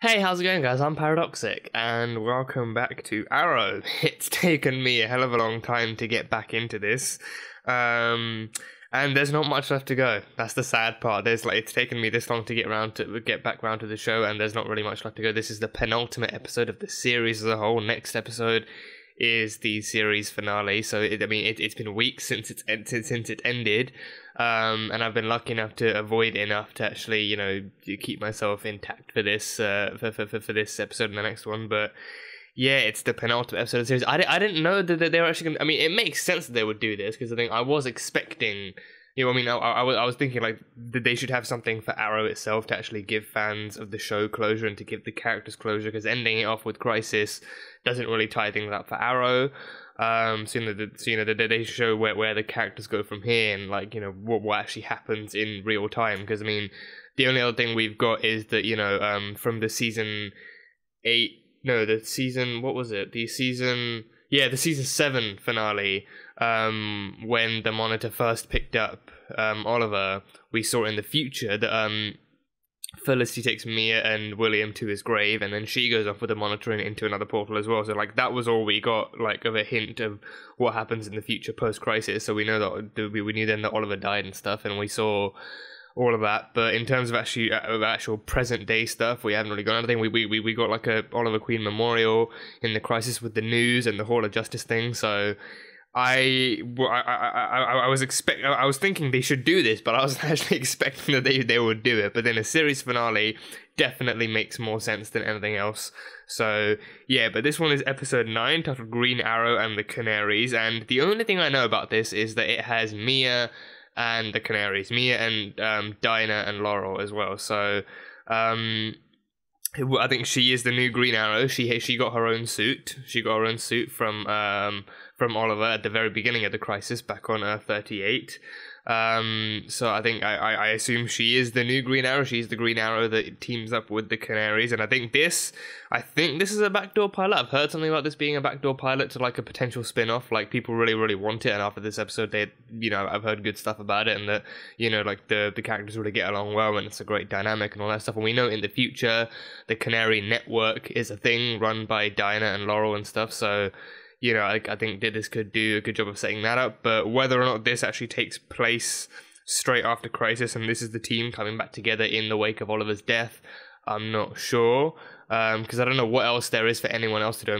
Hey, how's it going, guys? I'm Paradoxic, and welcome back to Arrow. It's taken me a hell of a long time to get back into this, and there's not much left to go. That's the sad part. It's taken me this long to get back round to the show, and there's not really much left to go. This is the penultimate episode of the series as a whole. Next episode is the series finale. So it's been weeks since it ended. And I've been lucky enough to avoid enough to actually, keep myself intact for this, for this episode and the next one. But yeah, it's the penultimate episode of the series. I didn't know that they were actually gonna, it makes sense that they would do this, because I think I was expecting, I was thinking like that they should have something for Arrow itself to actually give fans of the show closure and to give the characters closure, because ending it off with Crisis doesn't really tie things up for Arrow. They show where the characters go from here, and what actually happens in real time. Because the only other thing we've got is that from the season 7 finale, when the Monitor first picked up Oliver, we saw in the future that Felicity takes Mia and William to his grave, and then she goes off with the Monitor and into another portal as well. So that was all we got of a hint of what happens in the future post-Crisis. So we know that we knew then that Oliver died and stuff, and we saw all of that. But in terms of actual present day stuff, we haven't really got anything. We got like a Oliver Queen memorial in the Crisis with the news and the Hall of Justice thing. So I was thinking they should do this, but I wasn't actually expecting that they would do it. But then a series finale definitely makes more sense than anything else. So yeah, but this one is episode 9, titled Green Arrow and the Canaries, and the only thing I know about this is that it has Mia and the Canaries, Mia and Dinah and Laurel as well. So I think she is the new Green Arrow. She got her own suit. She got her own suit from Oliver at the very beginning of the Crisis back on Earth 38. So I think I assume she is the new Green Arrow. She's the Green Arrow that teams up with the Canaries, and I think this is a backdoor pilot. I've heard something about this being a backdoor pilot to like a potential spin-off. Like, people really, really want it, and after this episode, I've heard good stuff about it, and that the characters really get along well, and it's a great dynamic and all that stuff. And we know in the future the Canary Network is a thing run by Dinah and Laurel and stuff. So I think that this could do a good job of setting that up. But whether or not this actually takes place straight after Crisis and this is the team coming back together in the wake of Oliver's death, I'm not sure. Because I don't know what else there is for anyone else to do.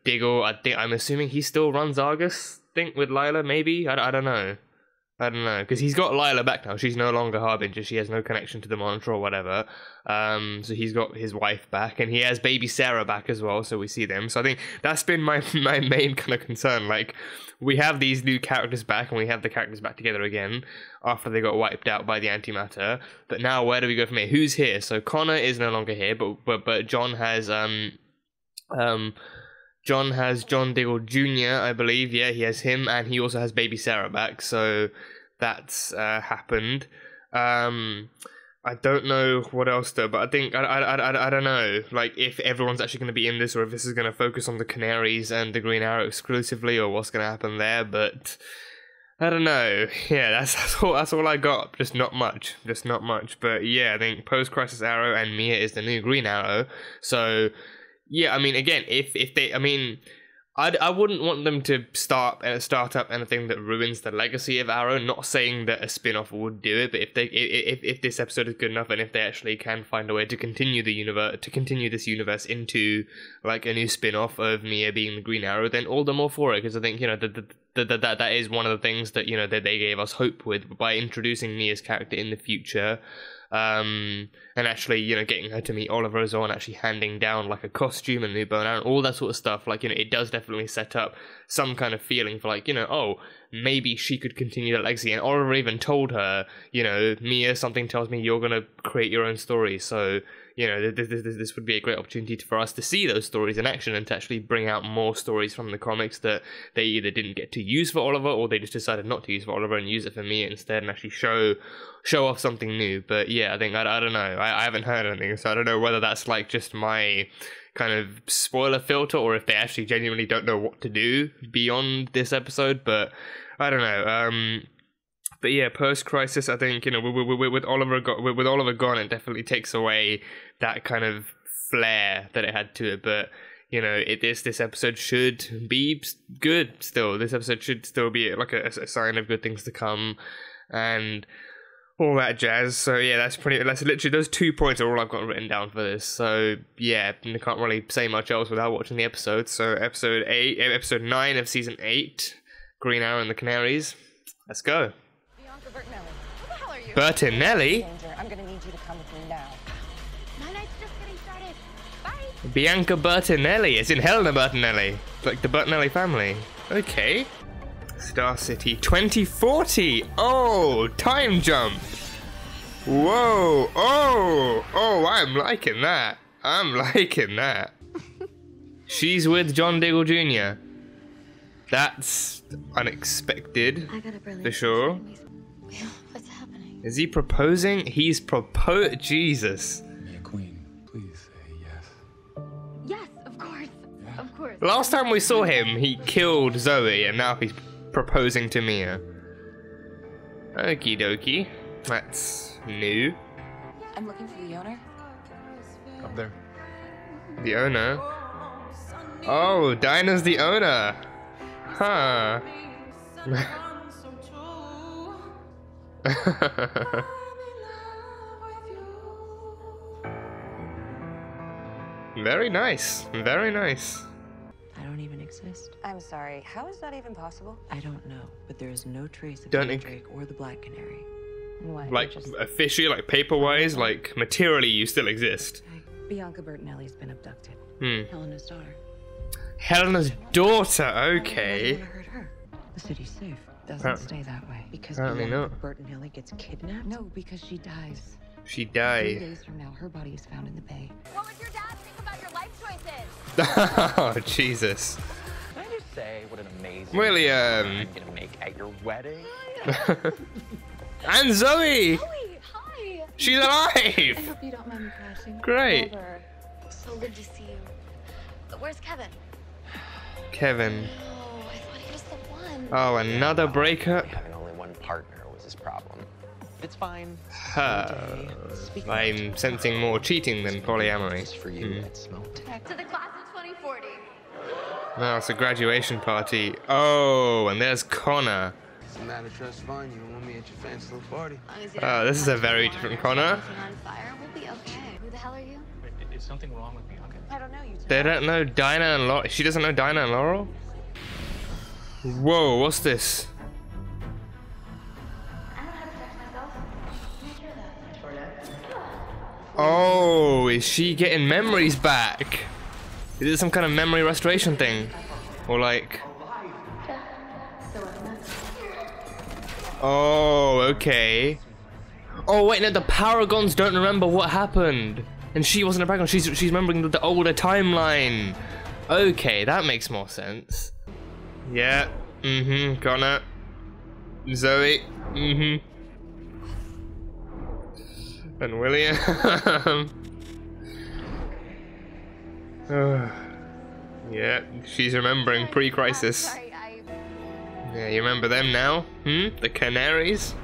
Diggle, I'm assuming he still runs Argus, with Lila, maybe? I don't know. Because he's got Lila back now. She's no longer Harbinger. She has no connection to the Monitor or whatever. So he's got his wife back, and he has baby Sarah back as well, so we see them. So I think that's been my main kind of concern. Like, we have these new characters back, and we have the characters back together again after they got wiped out by the antimatter. But now, where do we go from here? Who's here? So Connor is no longer here, but John has John Diggle Jr., I believe. Yeah, he has him, and he also has baby Sarah back, so that's happened. I don't know what else though, but I think, I don't know, like, if everyone's actually going to be in this, or if this is going to focus on the Canaries and the Green Arrow exclusively, or what's going to happen there, but I don't know. Yeah, that's all I got. Just not much. But yeah, I think post-Crisis Arrow and Mia is the new Green Arrow, so yeah, again, if they, I wouldn't want them to start up anything that ruins the legacy of Arrow. Not saying that a spin-off would do it, but if this episode is good enough, and if they actually can find a way to continue this universe into like a new spin-off of Mia being the Green Arrow, then all the more for it. Because I think that is one of the things that that they gave us hope with by introducing Mia's character in the future. And actually, getting her to meet Oliver as well, and actually handing down like a costume and a new bow and arrow, all that sort of stuff. Like, it does definitely set up some kind of feeling for like, oh, maybe she could continue that legacy. And Oliver even told her, Mia, something tells me you're gonna create your own story. So, this would be a great opportunity for us to see those stories in action, and to actually bring out more stories from the comics that they either didn't get to use for Oliver, or they just decided not to use for Oliver and use it for Mia instead, and actually show off something new. But yeah, I think, I don't know, I haven't heard anything, so I don't know whether that's like just my kind of spoiler filter, or if they actually genuinely don't know what to do beyond this episode. But I don't know. But yeah, post-crisis, I think, you know, with Oliver gone, it definitely takes away that kind of flair that it had to it. But you know, this episode should be good still. This episode should still be like a sign of good things to come, and all that jazz. So yeah, that's literally those 2 points are all I've got written down for this. So yeah, I can't really say much else without watching the episode. So episode 9 of season 8, Green Arrow and the Canaries. Let's go. Bertinelli. Who the hell are you? Bertinelli? I'm gonna need you to come with me now. My night's just getting started. Bye. Bianca Bertinelli, as in Helena Bertinelli. Like the Bertinelli family. Okay. Star City 2040. Oh, time jump. Whoa. Oh, I'm liking that. She's with John Diggle Jr. That's unexpected, for sure. What's happening? Is he proposing? He's Jesus. Mia Queen, please say yes. Yes, of course. Yeah. Of course. Last time we saw him, he killed Zoe, and now he's proposing to Mia. Okie dokie. That's new. I'm looking for the owner. Up there. The owner? Oh, Dinah's the owner. Huh. Very nice. Very nice. I don't even exist. I'm sorry. How is that even possible? I don't know, but there is no trace of Don't the Drake or the Black Canary. What? Like, officially, like, paper-wise, like, materially, you still exist. Bianca Bertinelli's been abducted. Helena's daughter. Helena's daughter, I okay. don't want to hurt her. The city's safe. Doesn't stay that way. Because Apparently Bianca not. Bertinelli gets kidnapped? No, because she dies. She 3 died. days from now, her body is found in the bay. What would your dad think about your life choices? Oh, Jesus. Can I just say what an amazing William. I'm gonna make at your wedding? And Zoe! Chloe, hi. She's I alive! hope you don't mind me crashing. Great. Over. So good to see you. But where's Kevin? Kevin. Oh, I thought he was the one. Oh, another breakup? Having only one partner was his problem. It's fine. I'm sensing more cheating than polyamory. Just for you, that smell tech. To the class of 2040. No, it's a graduation party. Oh, and there's Connor. It's a matter of trust fine. You don't want me at your fancy little party. As long as you Oh, don't this is a touch very the different water or Connor. set anything on fire, we'll be okay. Who the hell are you? Is something wrong with Bianca? I don't know you. They don't know Dinah and Laurel. She doesn't know Dinah and Laurel? Whoa, what's this? I don't have sex myself. I'm sure that. Oh, is she getting memories back? Is it some kind of memory restoration thing? Or like... Oh, okay. Oh, wait, no, the Paragons don't remember what happened. And she wasn't a Paragon, she's remembering the older timeline. Okay, that makes more sense. Yeah, Connor. Zoe, And William. Yeah, she's remembering pre-crisis. Sorry, Yeah, you remember them now? The Canaries?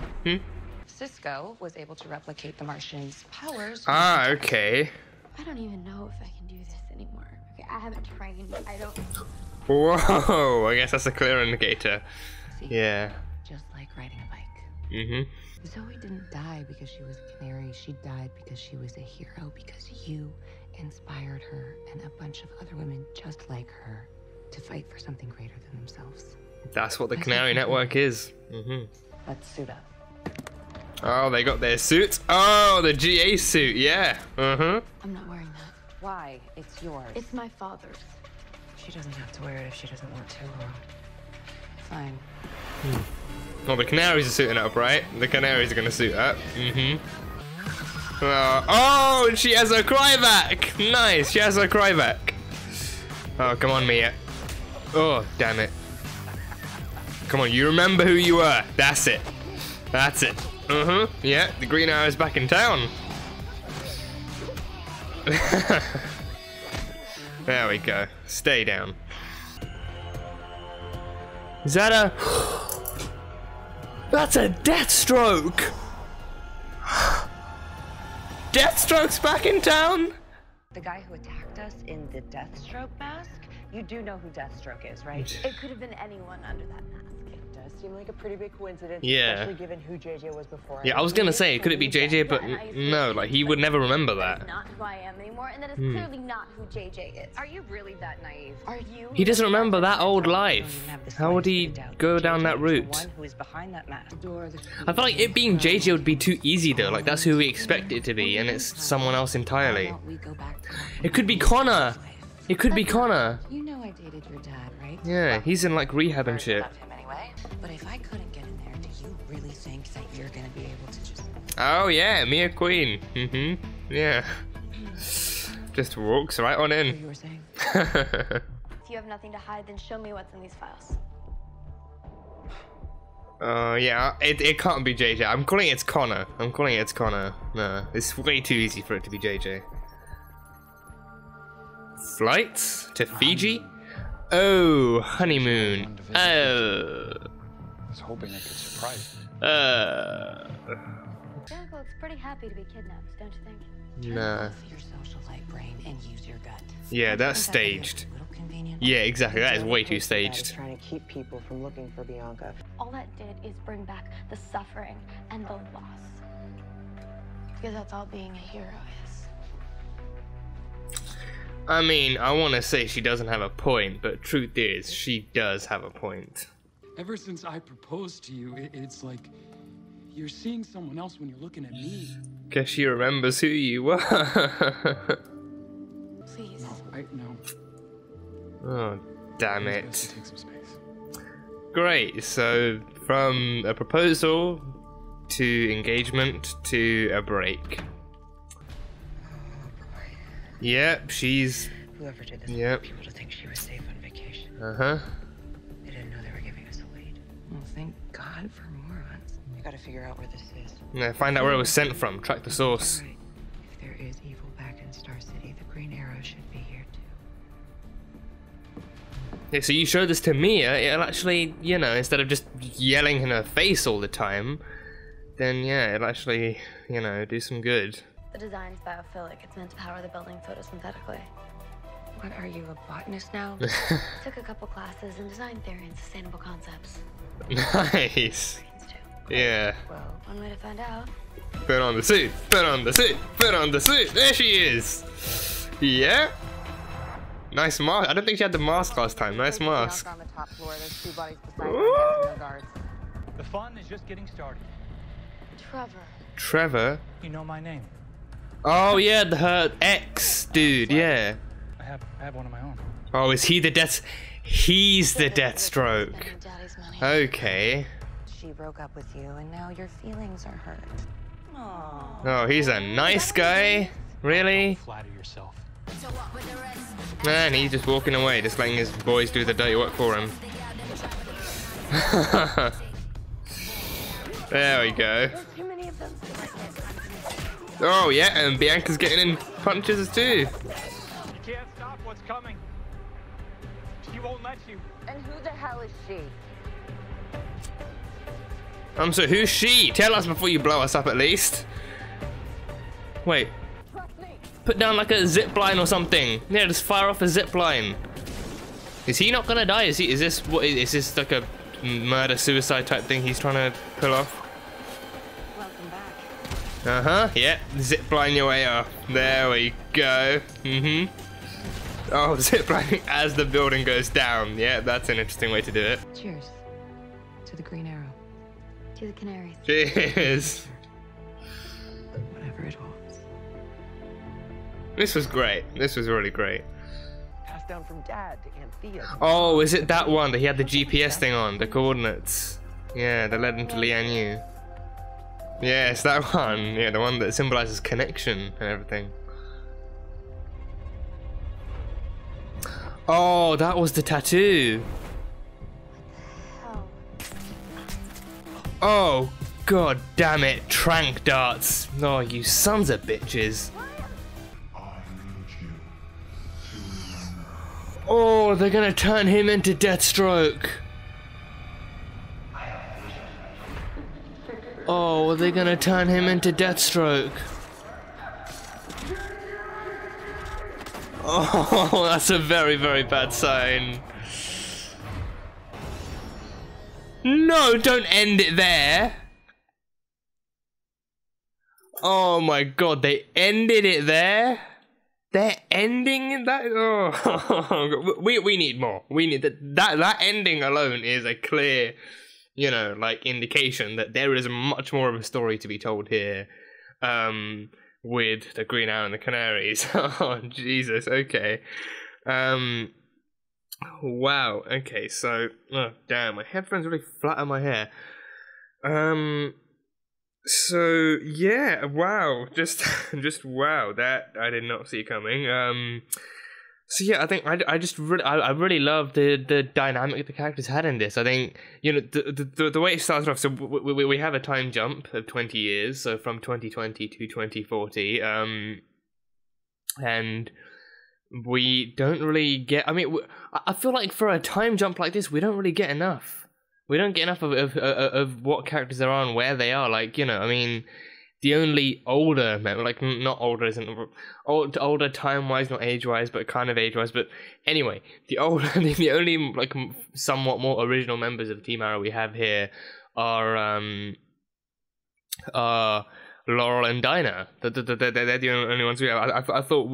Cisco was able to replicate the Martian's powers. Ah, okay. I don't even know if I can do this anymore. Okay, I haven't trained. I don't. Whoa, I guess that's a clear indicator. See, Yeah. just like riding a bike. Zoe didn't die because she was a canary. She died because she was a hero, because you inspired her and a bunch of other women just like her to fight for something greater than themselves. That's what the Canary Network is. Let's suit up. Oh, they got their suits. Oh, the GA suit, yeah. I'm not wearing that. Why? It's yours. It's my father's. She doesn't have to wear it if she doesn't want to. fine. Well, the Canaries are suiting up, right? The Canaries are gonna suit up. Oh, and she has her cry back. Nice, she has her cry back. Oh, come on, Mia. Oh, damn it. Come on, you remember who you were. That's it. That's it. Yeah, the Green Arrow is back in town. There we go. Stay down. Is that a... That's a Deathstroke! Deathstroke's back in town? The guy who attacked us in the Deathstroke mask, you do know who Deathstroke is, right? It could have been anyone under that mask. It does seem like a pretty big coincidence, Yeah. especially given who JJ was before. Yeah, I was gonna say, could it be JJ, but no, like, he would never remember That's that. not who I am anymore, and that is clearly not who JJ is. Are you really that naive? Are you? He doesn't remember that old life. How would he go down that route? The one who is behind that mask. I feel like it being JJ would be too easy though, like that's who we expect it to be, and it's someone else entirely. It could be Connor! It could be Connor! You know I dated your dad, right? Yeah, he's in like rehab and shit. Love him anyway. But if I couldn't get in there, do you really think that you're gonna be able to just... Oh yeah, Mia Queen. Yeah. Just walks right on You in. were saying? If you have nothing to hide, then show me what's in these files. Yeah, it can't be JJ. I'm calling it's Connor. I'm calling it's Connor. No, it's way too easy for it to be JJ. Flights to Fiji? Oh, honeymoon. Oh. I was hoping I could surprise you. Jack looks pretty happy to be kidnapped, don't you think? Nah. Off your socialite brain and use your gut. Yeah, that's Sometimes I think staged. it's a little convenient. Yeah, exactly. That is way too Is staged. trying to keep people from looking for Bianca. All that did is bring back the suffering and the loss. Because that's all being a hero is. I mean, I want to say she doesn't have a point, but truth is, she does have a point. Ever since I proposed to you, it's like you're seeing someone else when you're looking at me. Guess she remembers who you were. Please. No. Oh, damn It has to it. take some space. Great, so from a proposal to engagement to a break. Yep, she's... Whoever did this Yep. wanted people to think she was safe on vacation. Uh-huh. They didn't know they were giving us a lead. Well, thank God for morons. I gotta figure out where this is. Yeah, find out where it was sent from, track the source. Right. If there is evil back in Star City, the Green Arrow should be here too. Yeah, so you show this to Mia, it'll actually, you know, instead of just yelling in her face all the time, then yeah, it'll actually, you know, do some good. The design's biophilic. It's meant to power the building photosynthetically. What are you, a botanist now? Took a couple classes in design theory and sustainable concepts. Nice. Brains too. Yeah. Well, one way to find out. Put on the suit, put on the suit, put on the suit. There she is. Yeah. Nice mask. I don't think she had the mask last time. Nice mask. On the top floor, there's 2 bodies beside her, and no guards. The fun is just getting started. Trevor. Trevor. You know my name. Oh yeah, her ex dude. Yeah. I have one of my own. Oh, is he the death? He's the Deathstroke. Spending Daddy's money. Okay. She broke up with you, and now your feelings are hurt. Aww. Oh, he's a nice guy. Really? Flatter yourself. Man, he's just walking away, just letting his boys do the dirty work for him. There we go. There's too many of them. Oh yeah, and Bianca's getting in punches too. You can't stop what's coming. She won't let you. And who the hell is she? So who's she? Tell us before you blow us up at least. Wait. Put down like a zip line or something. Yeah, just fire off a zip line. Is he not gonna die? Is this what is this like a murder suicide type thing he's trying to pull off? Welcome back. Uh-huh, yeah. Zip line your way up. There we go. Oh, zip lining as the building goes down. Yeah, that's an interesting way to do it. Cheers to the Green Arrow. To the Canaries. Cheers. Whatever it holds. This was great. This was really great. Passed down from Dad to Anthea. Oh, is it that one that he had the GPS thing on? The coordinates. Yeah, that led him to Lian Yu. Yeah, it's that one. Yeah, the one that symbolizes connection and everything. Oh, that was the tattoo. Oh. Oh, god damn it. Trank darts. Oh, you sons of bitches. Oh, they're gonna turn him into Deathstroke. Oh, are they gonna turn him into Deathstroke? Oh, that's a very, very bad sign. No, don't end it there. Oh my god, they ended it there? They're ending that? Oh, we need more. We need that ending alone is a clear, you know, like indication that there is much more of a story to be told here. With the Green Arrow and the Canaries. Oh, Jesus, okay. Wow, okay, so, oh, damn, my headphones really flatter my hair. So, yeah, wow, just wow, that I did not see coming. So yeah, I think I really love the dynamic the characters had in this. I think, you know, the way it starts off. So we have a time jump of 20 years, so from 2020 to 2040, and we don't really get. I mean, I feel like for a time jump like this, we don't really get enough. We don't get enough of what characters there are and where they are. Like, you know, I mean. The only older, like, not older, isn't older time-wise, not age-wise, but kind of age-wise, but anyway, the only, like, somewhat more original members of Team Arrow we have here are, Laurel and Dinah. They're the only ones we have. I thought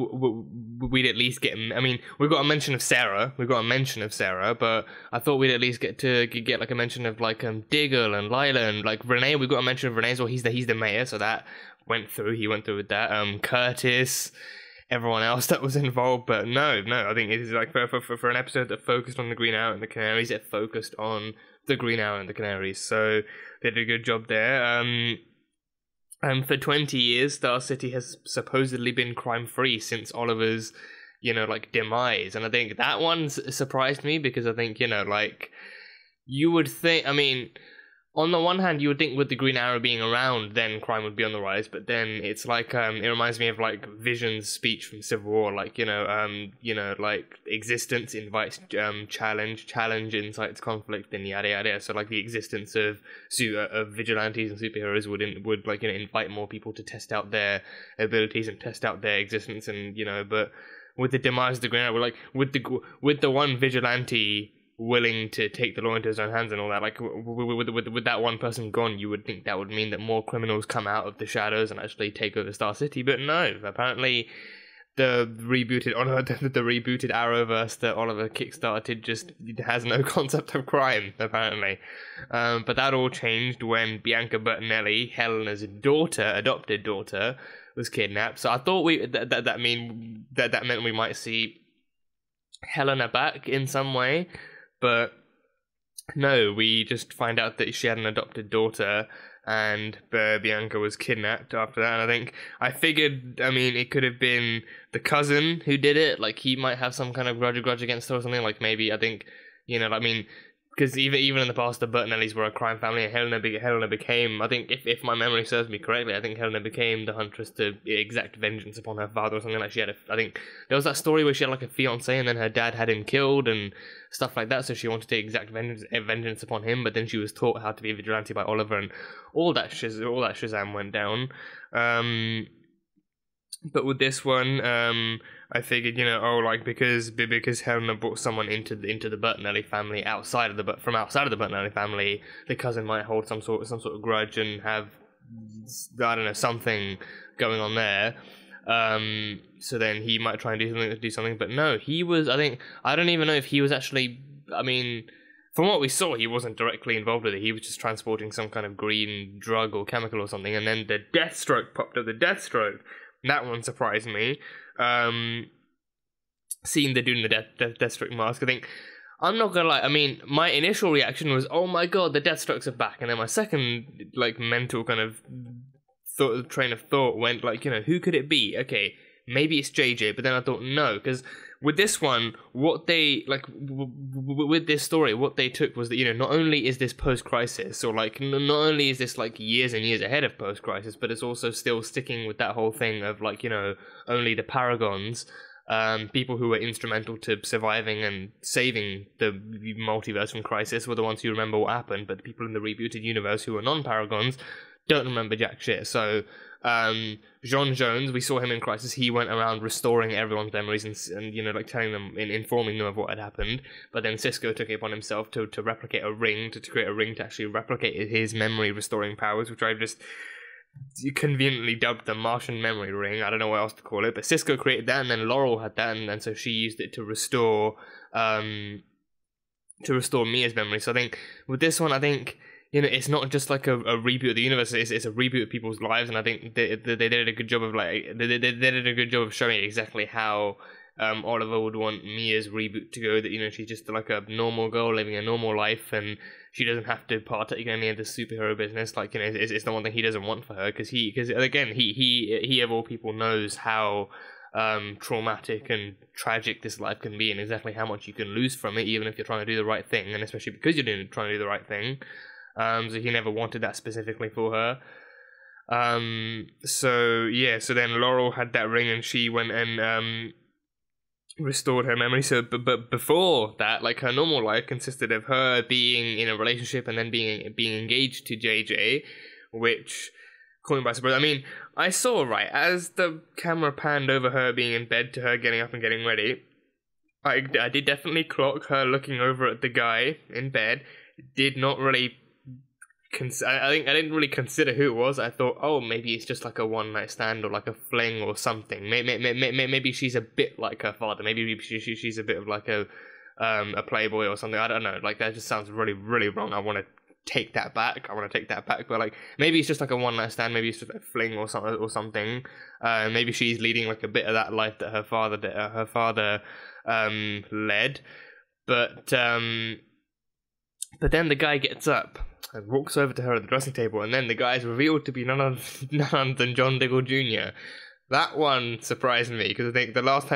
we'd at least get. I mean, we've got a mention of Sarah. But I thought we'd at least get like a mention of like Diggle and Lila and like Renee. We've got a mention of Renee as well. He's the mayor, so that went through. He went through with that. Curtis, everyone else that was involved. But no. I think it is like for an episode that focused on the Green Arrow and the Canaries. It focused on the Green Arrow and the Canaries. So they did a good job there. For 20 years, Star City has supposedly been crime-free since Oliver's, you know, like, demise. And I think that one surprised me because I think, you know, like, you would think, I mean, on the one hand, you would think with the Green Arrow being around, then crime would be on the rise. But then it's like, it reminds me of, like, Vision's speech from Civil War. Like, you know, like, existence invites challenge incites conflict, and yada yada. So, like, the existence of vigilantes and superheroes would like, you know, invite more people to test out their abilities and test out their existence, and, you know, but with the demise of the Green Arrow, like, with the one vigilante willing to take the law into his own hands and all that, like, with that one person gone, you would think that would mean that more criminals come out of the shadows and actually take over Star City, but no, apparently the rebooted Arrowverse that Oliver kickstarted just has no concept of crime, apparently. But that all changed when Bianca Bertinelli, Helena's adopted daughter, was kidnapped. So I thought that meant we might see Helena back in some way. But no, we just find out that she had an adopted daughter, and Bianca was kidnapped after that. And I figured, I mean, it could have been the cousin who did it. Like, he might have some kind of grudge against her or something. Like, maybe, I think, you know, I mean, because even in the past, the Bertinellis were a crime family, and Helena became, I think, if my memory serves me correctly, I think Helena became the huntress to exact vengeance upon her father or something. Like, she had I think there was that story where she had like a fiance, and then her dad had him killed and stuff like that, so she wanted to exact vengeance upon him, but then she was taught how to be a vigilante by Oliver, and all that Shazam went down. But with this one, I figured, you know, oh, like, because Helena brought someone into the Bertinelli family from outside of the Bertinelli family, the cousin might hold some sort of grudge and have, I don't know, something going on there. So then he might try and do something, but no, he was, I don't even know if he was actually, I mean, from what we saw, he wasn't directly involved with it. He was just transporting some kind of green drug or chemical or something, and then the Deathstroke popped up. That one surprised me. Seeing the dude in the Deathstroke mask, I think, I'm not gonna lie, I mean, my initial reaction was, oh my god, the Deathstrokes are back, and then my second, like, mental kind of train of thought went, like, you know, who could it be? Okay, maybe it's JJ, but then I thought, no, because with this one, what they, like, with this story, what they took was that, you know, not only is this post-crisis, or, like, not only is this, like, years and years ahead of post-crisis, but it's also still sticking with that whole thing of, like, you know, only the Paragons, people who were instrumental to surviving and saving the multiverse from crisis were the ones who remember what happened, but the people in the rebooted universe who were non-Paragons don't remember jack shit. So John Jones, we saw him in Crisis. He went around restoring everyone's memories and you know, like telling them, informing them of what had happened. But then Cisco took it upon himself to replicate a ring, to create a ring to actually replicate his memory restoring powers, which I've just conveniently dubbed the Martian memory ring. I don't know what else to call it, but Cisco created that, and then Laurel had that, and so she used it to restore Mia's memory. So I think with this one, I think, you know, it's not just like a reboot of the universe, it's a reboot of people's lives, and I think they did a good job of they did a good job of showing exactly how Oliver would want Mia's reboot to go, that, you know, she's just like a normal girl living a normal life, and she doesn't have to partake in any of the superhero business. Like, you know, it's the one thing he doesn't want for her, because again, he of all people knows how traumatic and tragic this life can be, and exactly how much you can lose from it, even if you're trying to do the right thing, and especially because you're trying to do the right thing. So he never wanted that specifically for her. So then Laurel had that ring, and she went and restored her memory. So, but before that, like, her normal life consisted of her being in a relationship and then being engaged to JJ, which caught me by surprise. I mean, I saw, right, as the camera panned over her being in bed to her getting up and getting ready, I did definitely clock her looking over at the guy in bed. Did not really I didn't really consider who it was. I thought, oh, maybe it's just like a one-night stand or like a fling or something. Maybe she's a bit like her father. Maybe she's a bit of like a playboy or something. I don't know. Like, that just sounds really, really wrong. I want to take that back. But like, maybe it's just like a one-night stand. Maybe it's just a fling or something. Maybe she's leading like a bit of that life that her father led. But then the guy gets up and walks over to her at the dressing table, and then the guy is revealed to be none other than John Diggle Jr. That one surprised me, because I think the last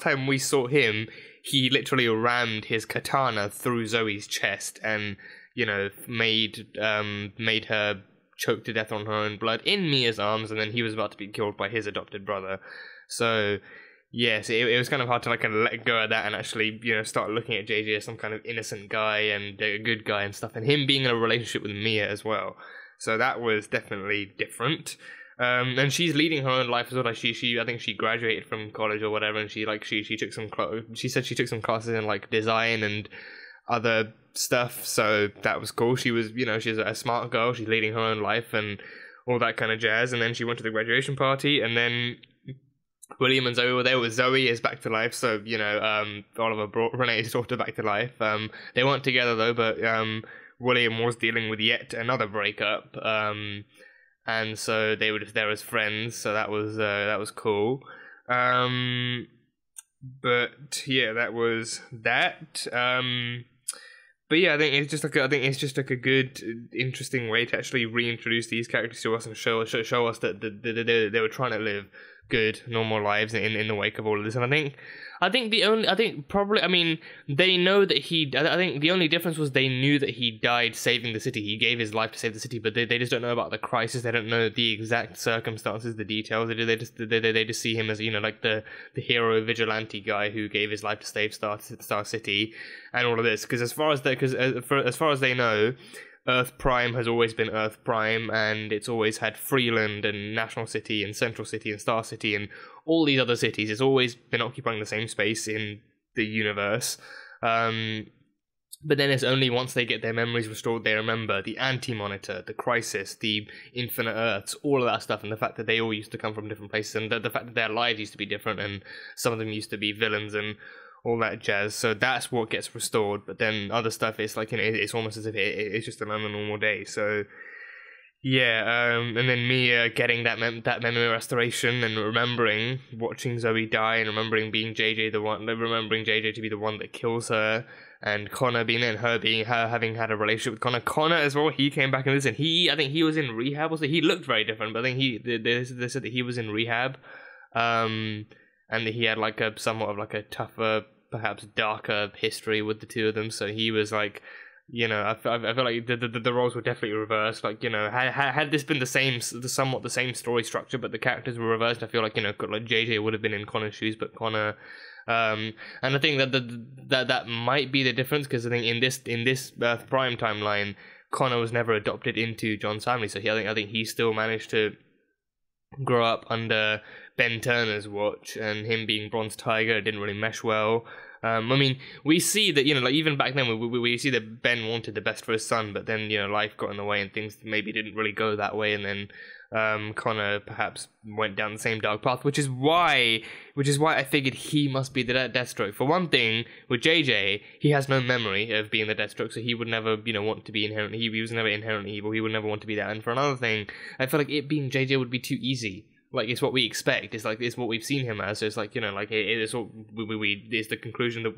time we saw him, he literally rammed his katana through Zoe's chest and, you know, made her choke to death on her own blood in Mia's arms, and then he was about to be killed by his adopted brother. So yes, it was kind of hard to like kind of let go of that and actually, you know, start looking at JJ as some kind of innocent guy and a good guy and stuff, and him being in a relationship with Mia as well. So that was definitely different. And she's leading her own life as well. Like, I think she graduated from college or whatever, and she took some she said she took some classes in like design and other stuff. So that was cool. She was, you know, she's a smart girl. She's leading her own life and all that kind of jazz. And then she went to the graduation party, and then William and Zoe were there. With Zoe is back to life, so, you know, Oliver brought Renee's daughter back to life. They weren't together though, but William was dealing with yet another breakup, and so they were just there as friends. So that was cool. But yeah, that was that. But yeah, I think it's just like a good, interesting way to actually reintroduce these characters to us and show us that they were trying to live good, normal lives in the wake of all of this. And I think they know that I think the only difference was they knew that he died saving the city. He gave his life to save the city, but they just don't know about the crisis. They don't know the exact circumstances, the details. They just see him as, you know, like the hero vigilante guy who gave his life to save Star City and all of this. Because as far as they know, Earth Prime has always been Earth Prime, and it's always had Freeland and National City and Central City and Star City and all these other cities. It's always been occupying the same space in the universe. But then it's only once they get their memories restored they remember the Anti-Monitor, the Crisis, the Infinite Earths, all of that stuff, and the fact that they all used to come from different places, and the fact that their lives used to be different, and some of them used to be villains and all that jazz. So that's what gets restored. But then other stuff is like, you know, it's almost as if it's just another normal day. So yeah, and then Mia getting that memory restoration and remembering watching Zoe die and remembering JJ to be the one that kills her, and Connor being there and her having had a relationship with Connor. Connor as well, he came back in this, and I think he was in rehab. Also, he looked very different, but I think they said that he was in rehab, and that he had like a somewhat of like a tougher, perhaps darker history with the two of them. So he was like, you know, I feel like the roles were definitely reversed. Like, you know, had this been somewhat the same story structure, but the characters were reversed, I feel like, you know, like JJ would have been in Connor's shoes, but Connor. And I think that might be the difference, because I think in this Earth Prime timeline, Connor was never adopted into John's family, so I think he still managed to grow up under Ben Turner's watch, and him being Bronze Tiger didn't really mesh well. I mean, we see that, you know, like even back then, we see that Ben wanted the best for his son, but then, you know, life got in the way and things maybe didn't really go that way, and then Connor perhaps went down the same dark path, which is why I figured he must be the Deathstroke. For one thing, with JJ, he has no memory of being the Deathstroke, so he would never, you know, want to be inherently evil. He was never inherently evil. He would never want to be that. And for another thing, I feel like it being JJ would be too easy. Like, it's what we expect. It's like, it's what we've seen him as. So it's like, you know, like, it's what it's the conclusion that,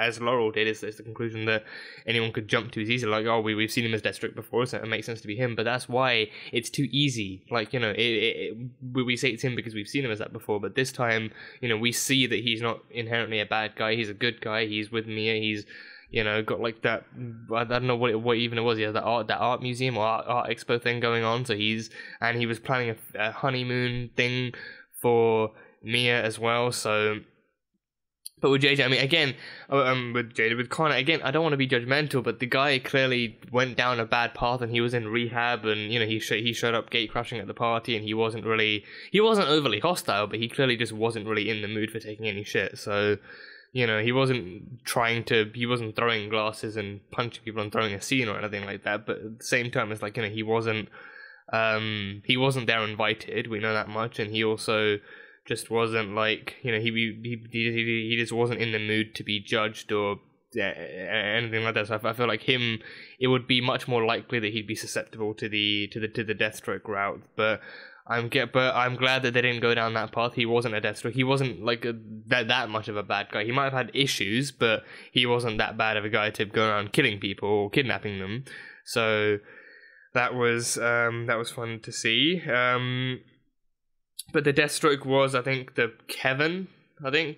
as Laurel did, it's the conclusion that anyone could jump to is easy. Like, oh, we've seen him as Deathstroke before, so it makes sense to be him. But that's why it's too easy. Like, you know, we say it's him because we've seen him as that before. But this time, you know, we see that he's not inherently a bad guy. He's a good guy. He's with Mia. He's, you know, got like that, I don't know what even it was. He has that art museum or art expo thing going on. So he was planning a honeymoon thing for Mia as well. So, but with JJ, I mean, again, with Connor, again, I don't want to be judgmental, but the guy clearly went down a bad path, and he was in rehab, and, you know, he showed up gate crashing at the party, and he wasn't overly hostile, but he clearly just wasn't really in the mood for taking any shit. So, you know, he wasn't throwing glasses and punching people and throwing a scene or anything like that, but at the same time, it's like, you know, he wasn't there invited, we know that much, and he also just wasn't, like, you know, he just wasn't in the mood to be judged or anything like that. So I feel like it would be much more likely that he'd be susceptible to the Deathstroke route, but I'm glad that they didn't go down that path. He wasn't a Deathstroke. He wasn't like that much of a bad guy. He might have had issues, but he wasn't that bad of a guy to go around killing people or kidnapping them. So that was fun to see. But the Deathstroke was, I think, Kevin. I don't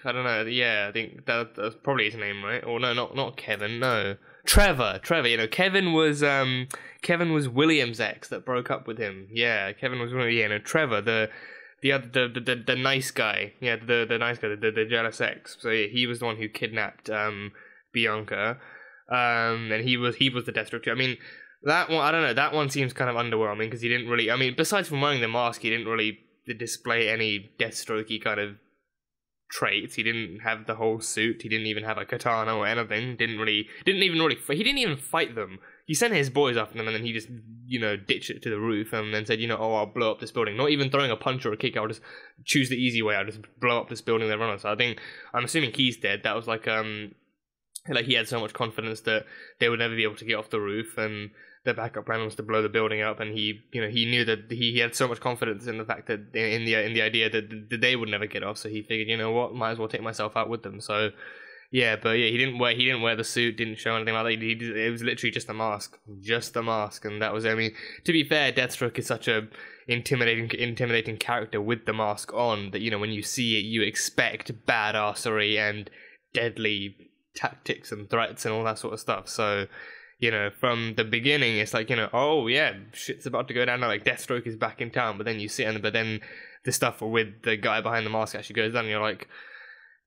know. Yeah, I think that's probably his name, right? Or no, not Kevin. No, Trevor. You know, Kevin was William's ex that broke up with him. Yeah, Kevin was Trevor, the nice guy. Yeah, the nice guy, the jealous ex. So yeah, he was the one who kidnapped Bianca. And he was the Deathstroke too. I mean, that one, I don't know. That one seems kind of underwhelming because he didn't really. I mean, besides from wearing the mask, he didn't really display any Deathstroke-y kind of traits. He didn't have the whole suit. He didn't even have a katana or anything. He didn't even fight them. He sent his boys after them, and then he just, you know, ditched it to the roof and then said, you know, oh, I'll blow up this building. Not even throwing a punch or a kick. I'll just choose the easy way. I'll just blow up this building they run on. So I'm assuming he's dead. That was like he had so much confidence that they would never be able to get off the roof, and the backup plan was to blow the building up, and he knew that he had so much confidence in the fact that in the idea that they would never get off, so he figured, you know what, might as well take myself out with them. So yeah, but yeah, he didn't wear the suit, didn't show anything like that. It was literally just a mask, and that was, I mean, to be fair, Deathstroke is such a intimidating character with the mask on that, you know, when you see it, you expect badassery and deadly tactics and threats and all that sort of stuff. So, you know, from the beginning, it's like, you know, oh yeah, shit's about to go down now, like Deathstroke is back in town, but then you see it, but then the stuff with the guy behind the mask actually goes down, and you're like,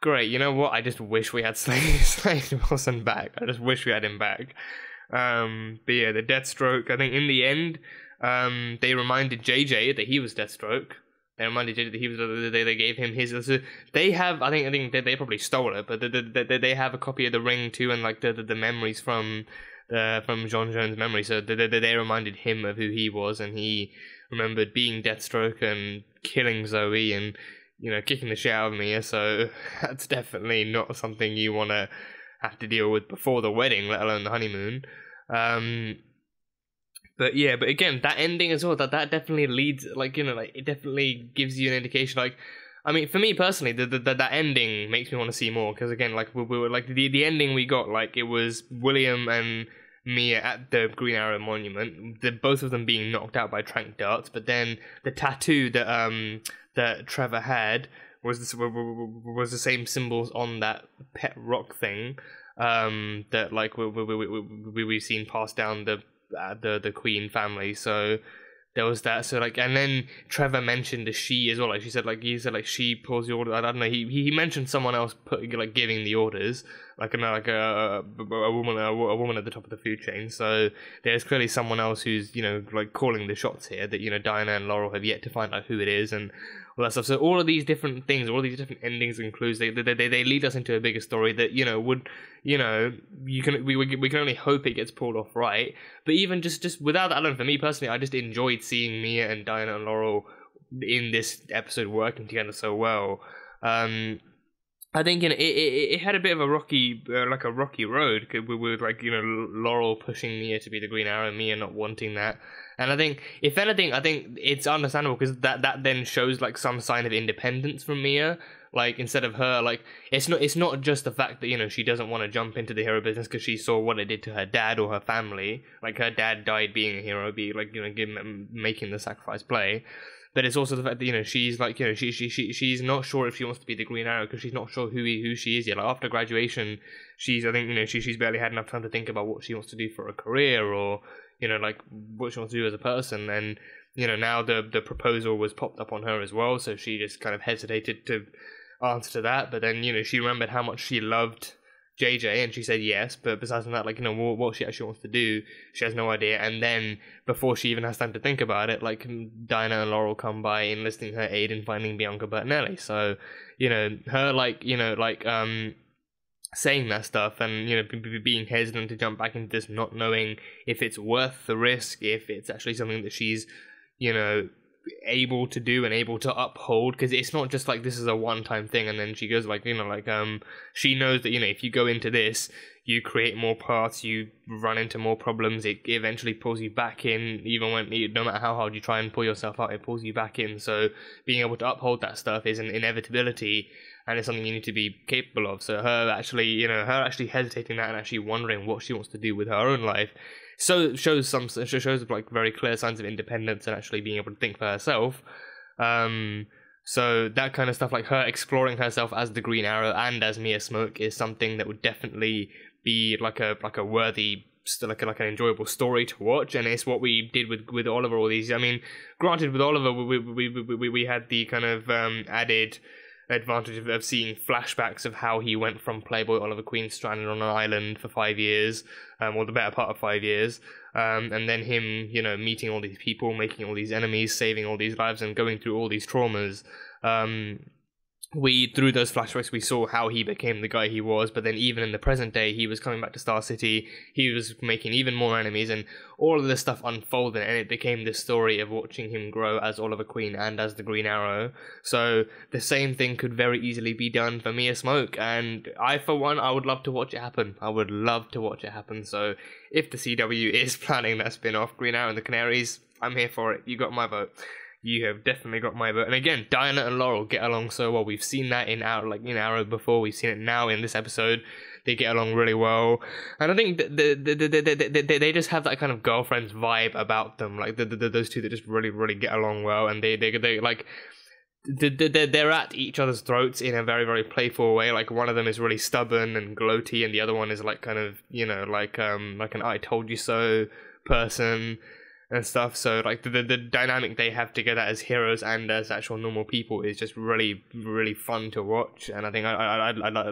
great, you know what, I just wish we had Slade Wilson back. I just wish we had him back. But yeah, the Deathstroke, I think in the end, they reminded JJ that he was Deathstroke. They reminded JJ that he was. They gave him his. They have. I think they probably stole it, but they have a copy of the ring too, and like the memories from John Jones' memory. So they reminded him of who he was, and he remembered being Deathstroke and killing Zoe and, you know, kicking the shit out of Mia. So that's definitely not something you want to have to deal with before the wedding, let alone the honeymoon. But yeah, but again, that ending as well, that definitely leads, like, you know, like, it definitely gives you an indication, like, I mean, for me personally, that ending makes me want to see more, because again, like, we were, like, the ending we got, like, it was William and Mia at the Green Arrow Monument, both of them being knocked out by tranq darts, but then the tattoo that Trevor had was the same symbols on that pet rock thing, that, like, we've seen passed down the Queen family. So there was that. So like, and then Trevor mentioned a she as well. Like she said, like he said, like she pulls the order. I don't know. He mentioned someone else like giving the orders, like a woman at the top of the food chain. So there's clearly someone else who's like calling the shots here. That Dinah and Laurel have yet to find out who it is and all that stuff. So all of these different things, all these different endings and clues, they lead us into a bigger story that would we can only hope it gets pulled off right. But even just without that alone, for me personally, I just enjoyed seeing Mia and Dinah and Laurel in this episode working together so well. I think it had a bit of a rocky road with like Laurel pushing Mia to be the Green Arrow, Mia not wanting that. And I think, if anything, I think it's understandable because that then shows like some sign of independence from Mia. Like instead of her, like it's not just the fact that she doesn't want to jump into the hero business because she saw what it did to her dad or her family. Like her dad died being a hero, making the sacrifice play. But it's also the fact that she's like she's not sure if she wants to be the Green Arrow because she's not sure who she is yet. Like after graduation, she's she's barely had enough time to think about what she wants to do for a career or like what she wants to do as a person. And now the proposal was popped up on her as well, so she just kind of hesitated to answer to that. But then she remembered how much she loved JJ and she said yes, but besides that, like what she actually wants to do, she has no idea. And then before she even has time to think about it, like Dinah and Laurel come by enlisting her aid in finding Bianca Bertinelli. So her saying that stuff and being hesitant to jump back into this, not knowing if it's worth the risk, if it's actually something that she's able to do and able to uphold, because it's not just like this is a one-time thing and then she goes like she knows that if you go into this, you create more paths, you run into more problems, it eventually pulls you back in, even when no matter how hard you try and pull yourself out, it pulls you back in. So being able to uphold that stuff is an inevitability and it's something you need to be capable of. So her actually hesitating that and actually wondering what she wants to do with her own life, so shows like very clear signs of independence and actually being able to think for herself. So that kind of stuff, like her exploring herself as the Green Arrow and as Mia Smoke, is something that would definitely be like a worthy, like an enjoyable story to watch. And it's what we did with Oliver all these. I mean, granted, with Oliver we had the kind of added advantage of seeing flashbacks of how he went from Playboy Oliver Queen stranded on an island for 5 years, or the better part of 5 years, and then him, meeting all these people, making all these enemies, saving all these lives, and going through all these traumas. Through those flashbacks, we saw how he became the guy he was, but then even in the present day, he was coming back to Star City, he was making even more enemies, and all of this stuff unfolded, and it became this story of watching him grow as Oliver Queen and as the Green Arrow. So the same thing could very easily be done for Mia Smoke, and for one, I would love to watch it happen. I would love to watch it happen. So if the CW is planning that spin-off, Green Arrow and the Canaries, I'm here for it. You got my vote. You have definitely got my vote. And again, Dinah and Laurel get along so well. We've seen that in Arrow before. We've seen it now in this episode. They get along really well. And I think they just have that kind of girlfriends vibe about them. Like those two that just really, really get along well. And they're at each other's throats in a very, very playful way. Like one of them is really stubborn and gloaty, and the other one is like kind of like an I told you so person and stuff. So like the dynamic they have together as heroes and as actual normal people is just really, really fun to watch. And I think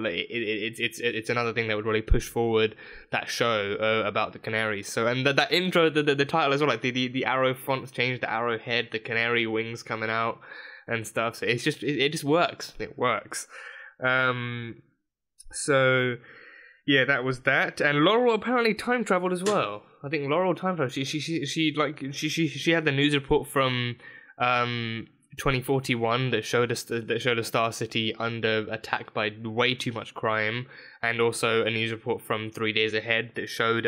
it's another thing that would really push forward that show about the Canaries. So and that intro, the title as well, like the arrow fonts changed, the arrow head, the canary wings coming out and stuff. So it just works. It works. So yeah, that was that. And Laurel apparently time traveled as well. I think Laurel time traveled. She had the news report from 2041 that showed a Star City under attack by way too much crime, and also a news report from 3 days ahead that showed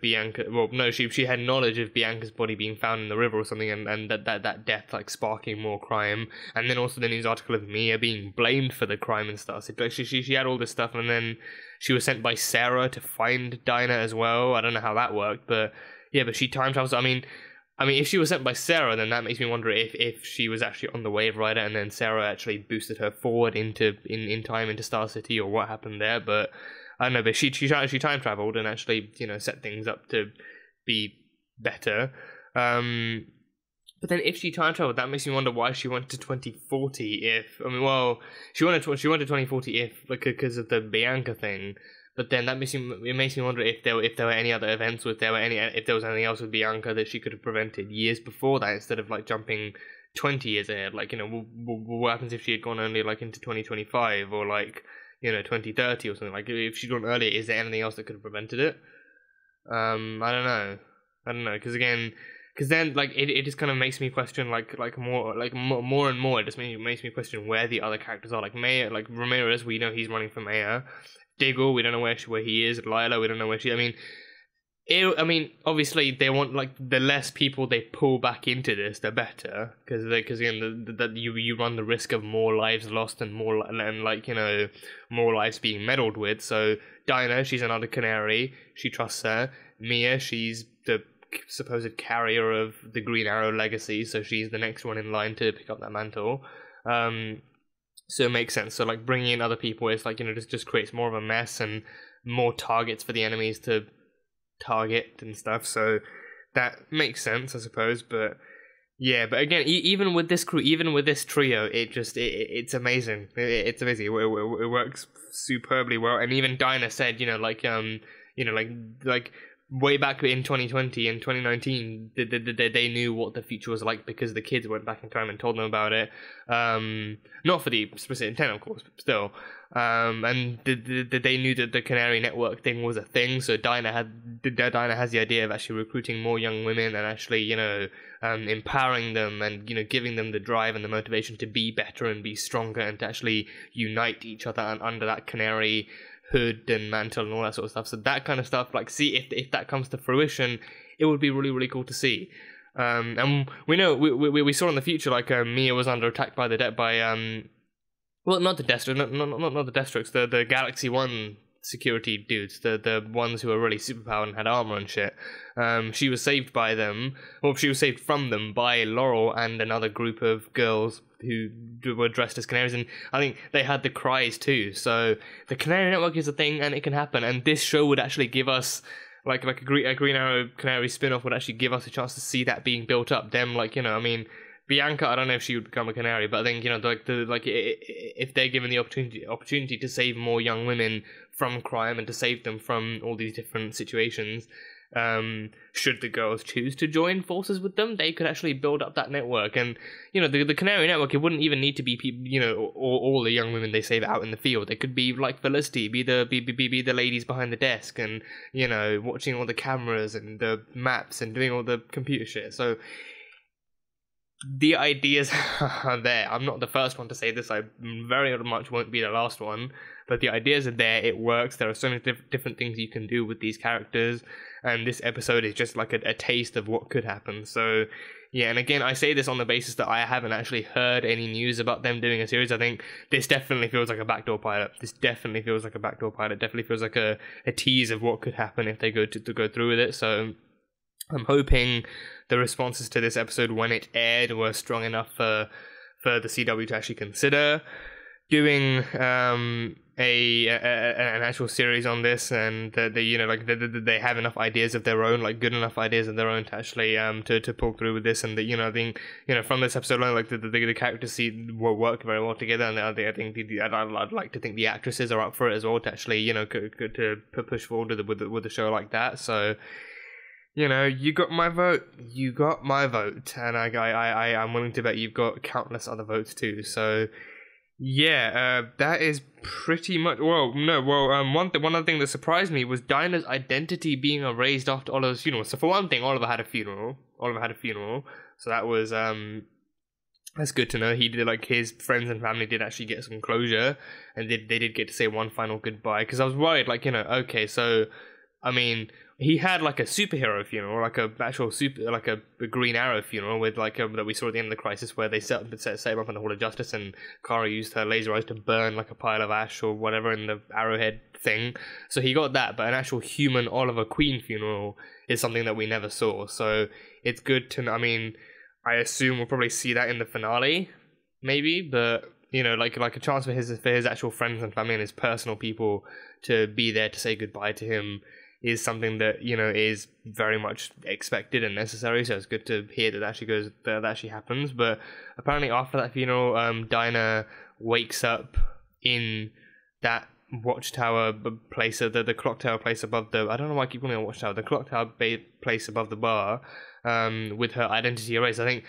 Bianca. Well, no, she had knowledge of Bianca's body being found in the river or something, and that death like sparking more crime, and then also the news article of Mia being blamed for the crime and stuff. So like she had all this stuff, and then she was sent by Sarah to find Dinah as well. I don't know how that worked, but yeah, but she time travels. I mean, if she was sent by Sarah, then that makes me wonder if she was actually on the Wave Rider, and then Sarah actually boosted her forward in time into Star City, or what happened there, but I don't know, but she time traveled and actually, set things up to be better. But then if she time traveled, that makes me wonder why she went to 2040. She went to 2040 because of the Bianca thing. But then it makes me wonder if there were any other events, if there was anything else with Bianca that she could have prevented years before that, instead of like jumping 20 years ahead. Like, what happens if she had gone only like into 2025 or like 2030 or something? Like, if she'd gone earlier, is there anything else that could have prevented it? I don't know, because then like it just kind of makes me question more and more. It just makes me question where the other characters are. Like Mayor, like Ramirez, we know he's running for mayor. Diggle, we don't know where he is. Lila, we don't know where she. I mean, obviously they want like the less people they pull back into this, the better, because again, you run the risk of more lives lost and more lives being meddled with. So Dinah, she's another Canary. She trusts her. Mia, she's the supposed carrier of the Green Arrow legacy, so she's the next one in line to pick up that mantle. So it makes sense. So like bringing in other people is like just creates more of a mess and more targets for the enemies to target and stuff. So that makes sense, I suppose. But yeah, but again, even with this crew, even with this trio, it's amazing. It's amazing. It works superbly well. And even Dinah said, like way back in 2020 and 2019, they knew what the future was like because the kids went back in time and told them about it. Not for the specific intent, of course, but still. And they knew that the Canary Network thing was a thing. So Dinah has the idea of actually recruiting more young women and actually, empowering them and giving them the drive and the motivation to be better and be stronger and to actually unite each other under that Canary hood and mantle and all that sort of stuff. So that kind of stuff, like, see if that comes to fruition, it would be really, really cool to see. And we know we saw in the future, like, Mia was under attack by not the Deathstrokes, the Galaxy One security dudes, the ones who were really superpowered and had armor and shit. She was saved by them, or she was saved from them by Laurel and another group of girls who were dressed as canaries, and I think they had the cries too. So the Canary Network is a thing, and it can happen. And this show would actually give us like a Green Arrow Canary spin-off would actually give us a chance to see that being built up. Them, like, Bianca, I don't know if she would become a canary, but I think if they're given the opportunity to save more young women from crime and to save them from all these different situations, should the girls choose to join forces with them, they could actually build up that network. And the Canary Network, it wouldn't even need to be people, all the young women they save out in the field. It could be like Felicity, be the ladies behind the desk and watching all the cameras and the maps and doing all the computer shit. So the ideas are there. I'm not the first one to say this. I very much won't be the last one. But the ideas are there. It works. There are so many different things you can do with these characters. And this episode is just like a taste of what could happen. So, yeah, and again, I say this on the basis that I haven't actually heard any news about them doing a series. I think this definitely feels like a backdoor pilot. Definitely feels like a tease of what could happen if they go through with it. So I'm hoping the responses to this episode when it aired were strong enough for the CW to actually consider doing an actual series on this, and they have enough ideas of their own, like good enough ideas of their own to actually to pull through with this. And I think from this episode alone, like the characters will work very well together, and I think I'd like to think the actresses are up for it as well to actually to push forward with a show like that. So you got my vote, and I'm willing to bet you've got countless other votes too. So yeah, that is pretty much. One other thing that surprised me was Dinah's identity being erased after Oliver's funeral. So for one thing, Oliver had a funeral. So that was that's good to know. He did, like, his friends and family did actually get some closure, and they did get to say one final goodbye. Because I was worried, like, okay, so he had like a superhero funeral, like a Green Arrow funeral with that we saw at the end of the Crisis, where they set him up in the Hall of Justice, and Kara used her laser eyes to burn like a pile of ash or whatever in the arrowhead thing. So he got that, but an actual human Oliver Queen funeral is something that we never saw. So it's good to know. I assume we'll probably see that in the finale, maybe, but like a chance for his actual friends and family and his personal people to be there to say goodbye to him is something that, you know, is very much expected and necessary. So it's good to hear that that actually happens. But apparently after that funeral, Dinah wakes up in that watchtower place, the clock tower place above the, I don't know why I keep calling it a watchtower, the clock tower place above the bar, with her identity erased. I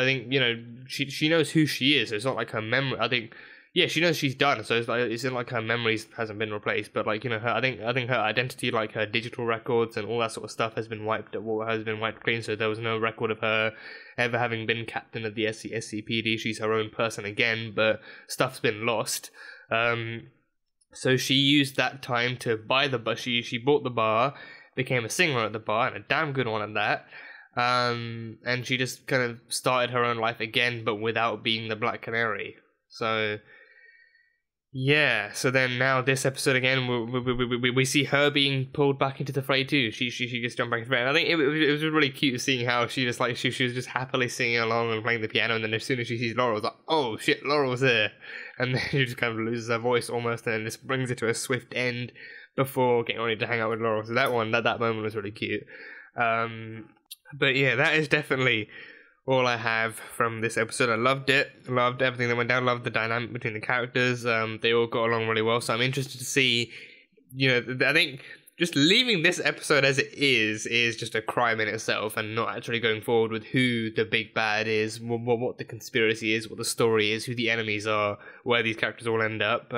think you know, she knows who she is. So it's not like her memory. I think, yeah, she knows she's done. So it's not like her memories hasn't been replaced, but like, you know, I think her identity, like her digital records and all that sort of stuff, has been wiped clean. So there was no record of her ever having been captain of the SCPD. She's her own person again, but stuff's been lost. So she used that time to buy the bar. She bought the bar, became a singer at the bar, and a damn good one at that. And she just kind of started her own life again, but without being the Black Canary. So yeah. So then now this episode again, we see her being pulled back into the fray too. She gets jumped back into the fray. And I think it was really cute seeing how she just like she was just happily singing along and playing the piano, and then as soon as she sees Laurel, it's like, oh shit, Laurel's there. And then she just kind of loses her voice almost, and then this brings it to a swift end before getting ready to hang out with Laurel. So that moment was really cute. But yeah, that is definitely all I have from this episode. I loved it. Loved everything that went down. Loved the dynamic between the characters. They all got along really well. So I'm interested to see, you know, I think just leaving this episode as it is just a crime in itself, and not actually going forward with who the big bad is, what the conspiracy is, what the story is, who the enemies are, where these characters all end up.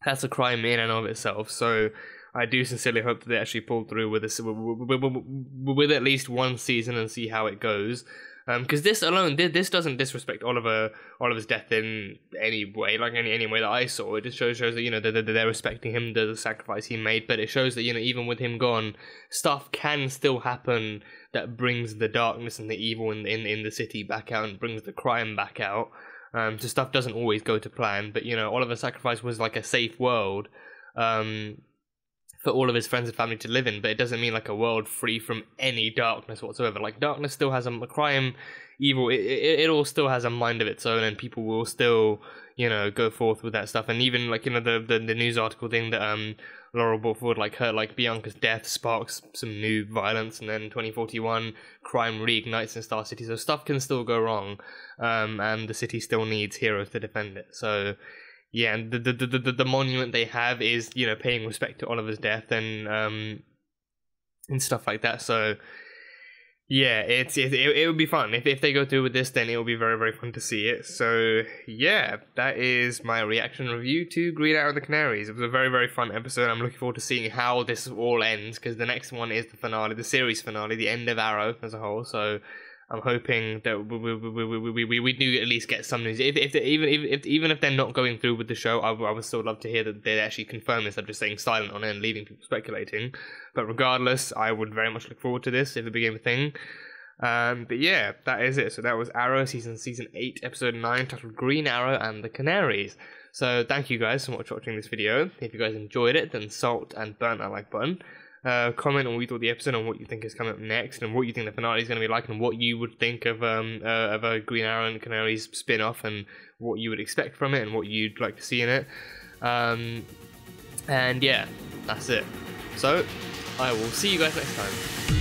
That's a crime in and of itself. So I do sincerely hope that they actually pull through with this, with at least one season, and see how it goes. Because this alone, this doesn't disrespect Oliver's death in any way, like any way that I saw. It just shows that, you know, that they're respecting him, the sacrifice he made. But it shows that, you know, even with him gone, stuff can still happen that brings the darkness and the evil in the city back out, and brings the crime back out. So stuff doesn't always go to plan. But, you know, Oliver's sacrifice was like a safe world for all of his friends and family to live in, but it doesn't mean like a world free from any darkness whatsoever. Like, darkness still has a crime, evil, it all still has a mind of its own, and people will still, you know, go forth with that stuff. And even like, you know, the news article thing that Laurel brought forward, like Bianca's death sparks some new violence, and then 2041 crime reignites in Star City. So stuff can still go wrong, and the city still needs heroes to defend it. So yeah, and the monument they have is, you know, paying respect to Oliver's death and stuff like that. So yeah, it would be fun if they go through with this. Then it will be very, very fun to see it. So yeah, that is my reaction review to Green Arrow and the Canaries. It was a very, very fun episode. I'm looking forward to seeing how this all ends, because the next one is the finale, the series finale, the end of Arrow as a whole. So I'm hoping that we do at least get some news. Even if they're not going through with the show, I would still love to hear that they actually confirm this, instead of just saying silent on it and leaving people speculating. But regardless, I would very much look forward to this if it became a thing. But yeah, that is it. So that was Arrow season 8, episode 9, titled Green Arrow and the Canaries. So thank you guys so much for watching this video. If you guys enjoyed it, then salt and burn that like button. Comment on what you thought of the episode, and what you think is coming up next, and what you think the finale is going to be like, and what you would think of a Green Arrow and Canaries spin-off, and what you would expect from it, and what you'd like to see in it. And yeah, that's it. So I will see you guys next time.